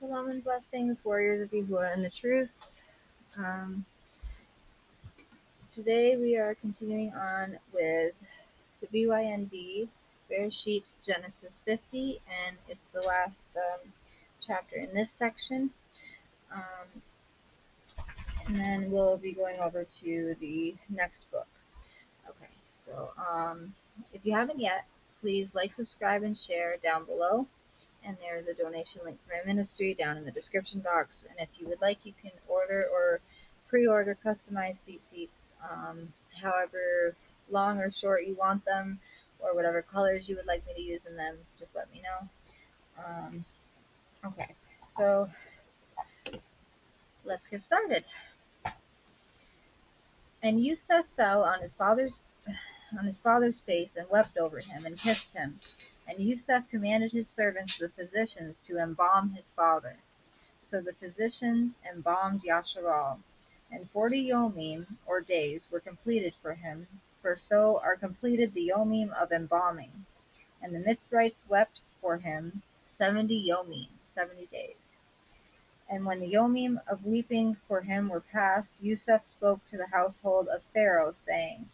Shalom and blessings, warriors of Yahuah and the truth. Um, Today we are continuing on with the BYNV, Barashith, Genesis 50, and it's the last chapter in this section. And then we'll be going over to the next book. Okay, so if you haven't yet, please like, subscribe, and share down below. And there's a donation link for my ministry down in the description box. And if you would like, you can order or pre-order customized seats, however long or short you want them, or whatever colors you would like me to use in them. Just let me know. Okay, so let's get started. And Yusuf fell on his father's face and wept over him and kissed him. And Yusuf commanded his servants, the physicians, to embalm his father. So the physicians embalmed Yasharal, and 40 yomim, or days, were completed for him, for so are completed the yomim of embalming. And the Mitzrites wept for him 70 yomim, 70 days. And when the yomim of weeping for him were past, Yusuf spoke to the household of Pharaoh, saying,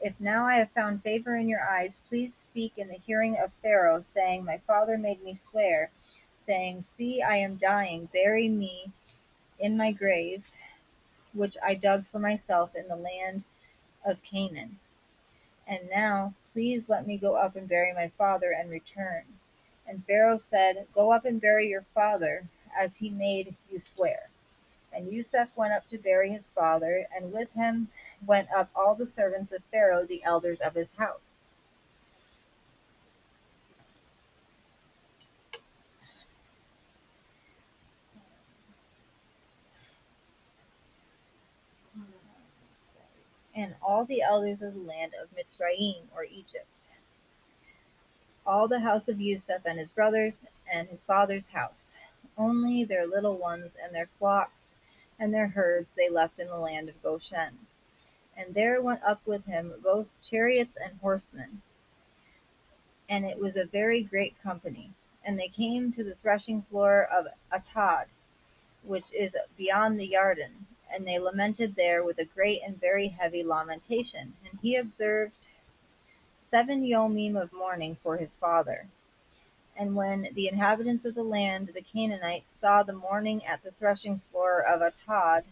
If now I have found favor in your eyes, please speak in the hearing of Pharaoh, saying, My father made me swear, saying, See, I am dying, bury me in my grave, which I dug for myself in the land of Canaan. And now, please let me go up and bury my father and return. And Pharaoh said, Go up and bury your father, as he made you swear. And Yusuf went up to bury his father, and with him went up all the servants of Pharaoh, the elders of his house. And all the elders of the land of Mitzrayim, or Egypt, all the house of Yusuf and his brothers and his father's house. Only their little ones and their flocks and their herds they left in the land of Goshen. And there went up with him both chariots and horsemen, and it was a very great company. And they came to the threshing floor of Atad, which is beyond the Yarden, and they lamented there with a great and very heavy lamentation. And he observed 7 yomim of mourning for his father. And when the inhabitants of the land, the Canaanites, saw the mourning at the threshing floor of Atad,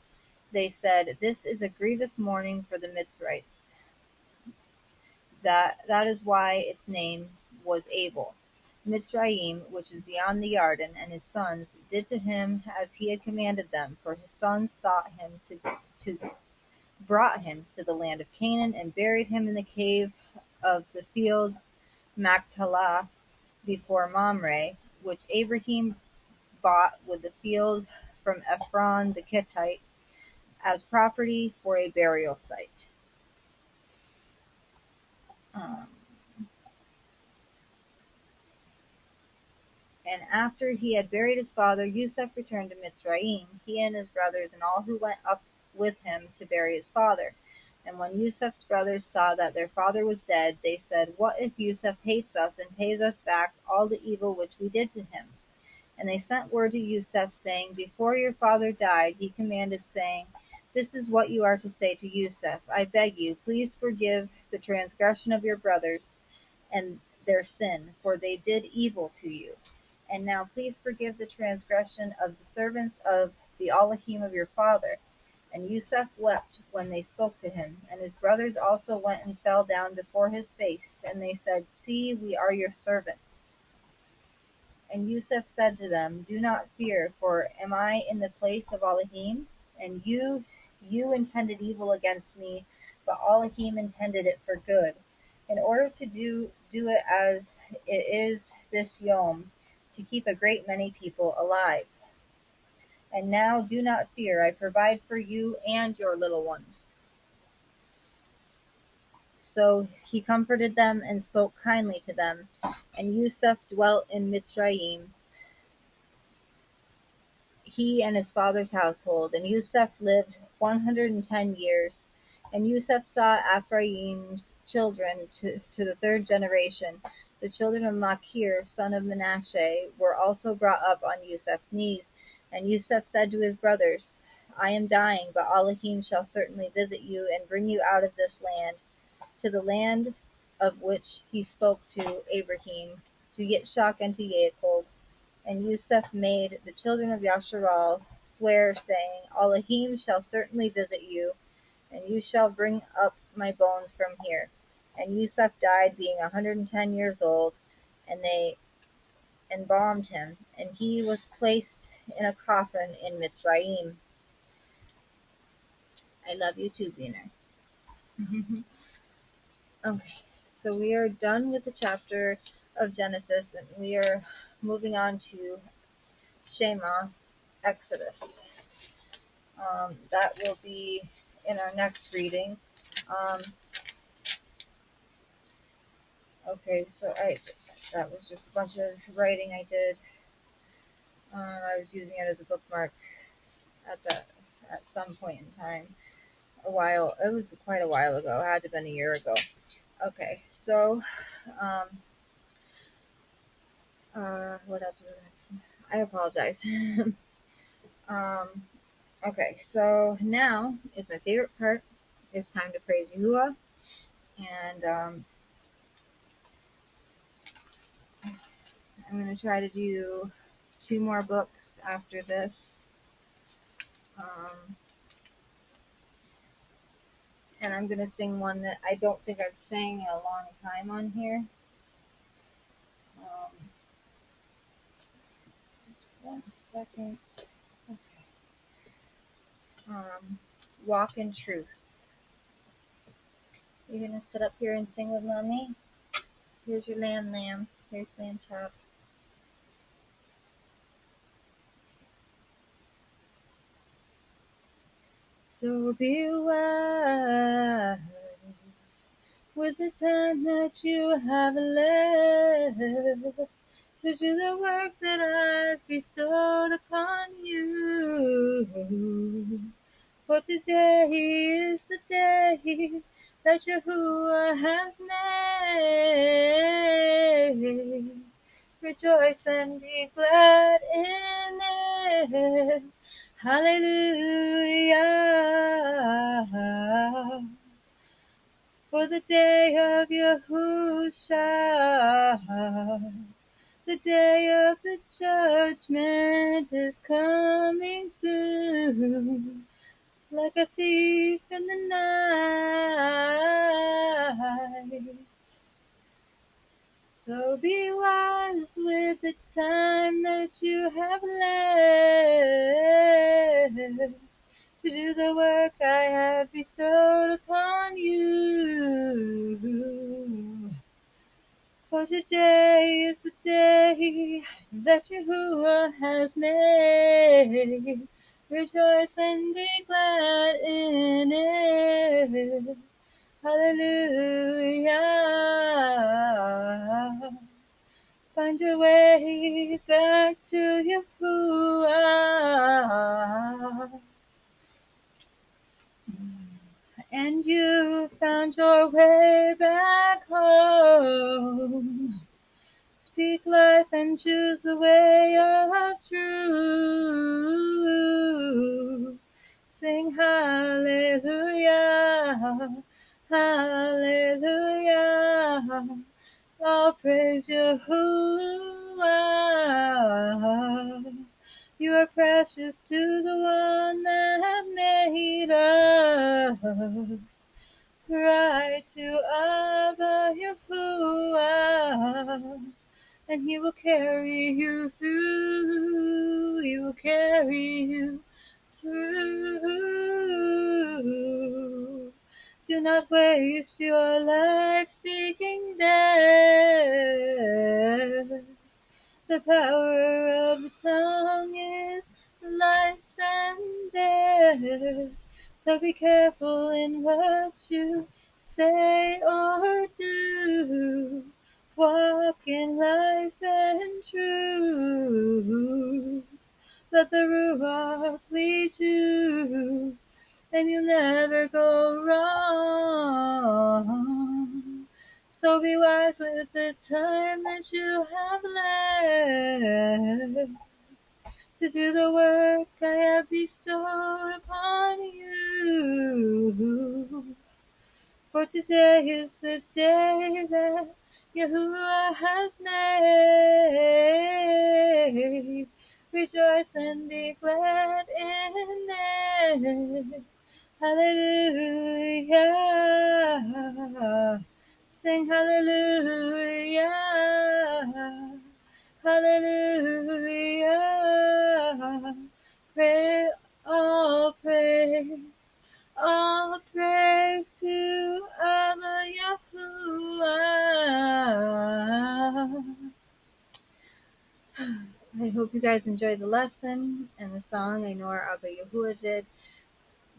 they said, This is a grievous mourning for the Mitzrites. That is why its name was Abel. Mitzrayim, which is beyond the Yarden, and his sons did to him as he had commanded them, for his sons brought him to the land of Canaan and buried him in the cave of the field Machpelah before Mamre, which Abraham bought with the field from Ephron the Hittite as property for a burial site. And after he had buried his father, Yusuf returned to Mitzrayim, he and his brothers and all who went up with him to bury his father. And when Yusuf's brothers saw that their father was dead, they said, What if Yusuf hates us and pays us back all the evil which we did to him? And they sent word to Yusuf, saying, Before your father died, he commanded, saying, This is what you are to say to Yusuf. I beg you, please forgive the transgression of your brothers and their sin, for they did evil to you. And now please forgive the transgression of the servants of the Elohim of your father. And Yusuf wept when they spoke to him, and his brothers also went and fell down before his face, and they said, See, we are your servants. And Yusuf said to them, Do not fear, for am I in the place of Elohim? And you intended evil against me, but Elohim intended it for good, in order to do it as it is this yom, to keep a great many people alive. And now do not fear, I provide for you and your little ones. So he comforted them and spoke kindly to them. And Yusuf dwelt in Mitzrayim, he and his father's household. And Yusuf lived 110 years. And Yusuf saw Ephraim's children to the 3rd generation. The children of Machir, son of Manasseh, were also brought up on Yusuf's knees, And Yusuf said to his brothers, I am dying, but Elohim shall certainly visit you and bring you out of this land, to the land of which he spoke to Abraham, to Yitzchak and to Yaakov. And Yusuf made the children of Yasharal swear, saying, Elohim shall certainly visit you, and you shall bring up my bones from here. And Yusuf died, being 110 years old, and they embalmed him, and he was placed in a coffin in Mitzrayim. I love you too, Bina. Okay, so we are done with the chapter of Genesis, and we are moving on to Shema, Exodus. That will be in our next reading. Okay, so that was just a bunch of writing I did. I was using it as a bookmark at some point in time. It was quite a while ago. It had to have been a year ago. Okay, so what else was I apologize. Okay, so now is my favorite part. It's time to praise Yahuah, and I'm going to try to do 2 more books after this. And I'm going to sing one that I don't think I've sang in a long time on here. Just 1 second. Okay. Walk in Truth. You're going to sit up here and sing with mommy? Here's your lamb. Here's lamb chop. So be wise with the time that you have left to do the work that I've bestowed upon you. For today is the day that Yahuah has made. Rejoice and be glad in it. Hallelujah. For the day of Yahushua, the day of the judgment is coming soon, like a thief in the night. So be wise with the time that you have left to do the work I have bestowed upon you. For today is the day that Yahuah has made. Rejoice and be glad in it. Hallelujah. Find your way back to Yahuah. And you found your way back home. Speak life and choose the way of truth. Sing hallelujah, hallelujah. All praise Yahuah. You are precious to the one that made us. Cry to Abba Yahuah, and he will carry you through. He will carry you through. Do not waste your life seeking death. The power of the tongue is life and death. So be careful in what you say or do. Walk in life and truth. Let the Ruach to do the work I have bestowed upon you. For today is the day that Yahuah has made. Rejoice and be glad in it. Hallelujah. Sing hallelujah. Hallelujah. Pray, all praise. All praise to Abba Yahuah. I hope you guys enjoyed the lesson and the song. I know our Abba Yahuah did.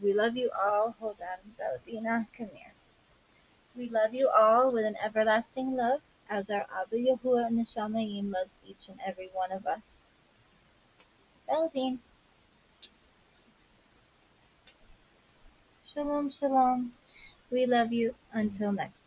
We love you all. Hold on, Valentina, come here. We love you all with an everlasting love, as our Abba Yahuah and the Shamayim loves each and every one of us. Valentine, shalom, shalom. We love you. Until next time.